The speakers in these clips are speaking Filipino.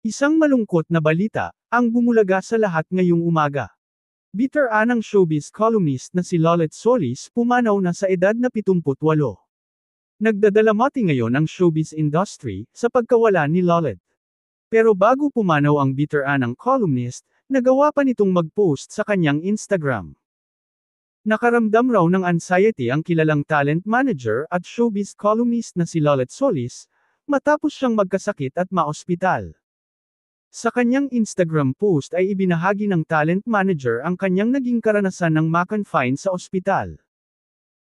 Isang malungkot na balita, ang bumulaga sa lahat ngayong umaga. Bitter-anang showbiz columnist na si Lolet Solis pumanaw na sa edad na 78. Nagdadalamati ngayon ang showbiz industry sa pagkawala ni Lolet. Pero bago pumanaw ang bitter-anang columnist, nagawa pa nitong mag-post sa kanyang Instagram. Nakaramdam raw ng anxiety ang kilalang talent manager at showbiz columnist na si Lolet Solis, matapos siyang magkasakit at maospital. Sa kanyang Instagram post ay ibinahagi ng talent manager ang kanyang naging karanasan ng ma-confine sa ospital.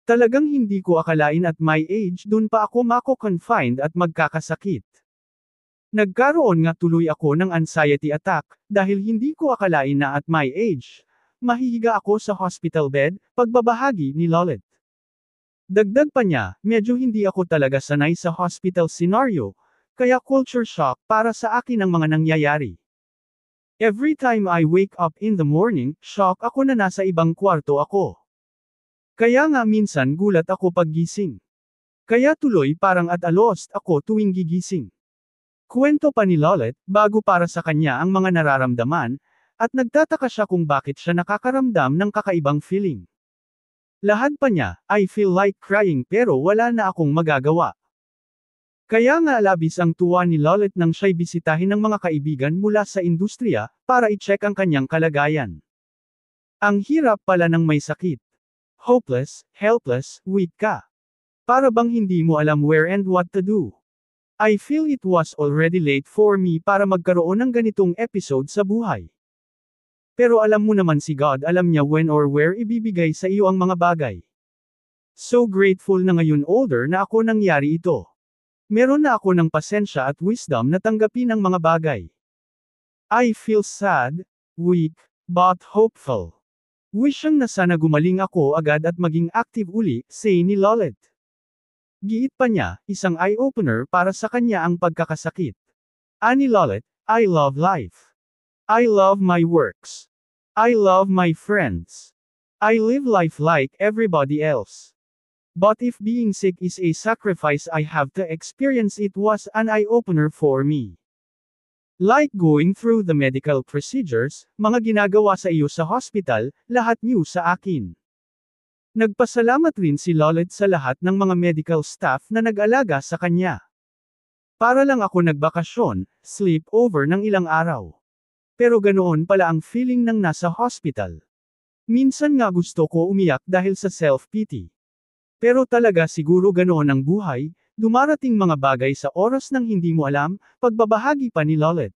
Talagang hindi ko akalain at my age dun pa ako mako-confined at magkakasakit. Nagkaroon nga tuloy ako ng anxiety attack, dahil hindi ko akalain na at my age, mahihiga ako sa hospital bed, pagbabahagi ni Lolet. Dagdag pa niya, medyo hindi ako talaga sanay sa hospital scenario, kaya culture shock para sa akin ang mga nangyayari. Every time I wake up in the morning, shock ako na nasa ibang kwarto ako. Kaya nga minsan gulat ako paggising. Kaya tuloy parang at a lost ako tuwing gigising. Kwento pa ni Lolet, bago para sa kanya ang mga nararamdaman, at nagtataka siya kung bakit siya nakakaramdam ng kakaibang feeling. Lahad pa niya, I feel like crying pero wala na akong magagawa. Kaya nga labis ang tuwa ni Lolet nang siya'y bisitahin ng mga kaibigan mula sa industriya, para i-check ang kanyang kalagayan. Ang hirap pala ng may sakit. Hopeless, helpless, weak ka. Para bang hindi mo alam where and what to do. I feel it was already late for me para magkaroon ng ganitong episode sa buhay. Pero alam mo naman si God, alam niya when or where ibibigay sa iyo ang mga bagay. So grateful na ngayon older na ako nangyari ito. Meron na ako ng pasensya at wisdom na tanggapin ang mga bagay. I feel sad, weak, but hopeful. Wishing na sana gumaling ako agad at maging active uli, say ni Lolet. Giit pa niya, isang eye-opener para sa kanya ang pagkakasakit. Ani Lolet, I love life. I love my works. I love my friends. I live life like everybody else. But if being sick is a sacrifice I have to experience, it was an eye-opener for me. Like going through the medical procedures, mga ginagawa sa iyo sa hospital, lahat new sa akin. Nagpasalamat rin si Lolet sa lahat ng mga medical staff na nag-alaga sa kanya. Para lang ako nagbakasyon, sleep over ng ilang araw. Pero ganoon pala ang feeling ng nasa hospital. Minsan nga gusto ko umiyak dahil sa self-pity. Pero talaga siguro ganoon ang buhay, dumarating mga bagay sa oras nang hindi mo alam, pagbabahagi pa ni Lolet.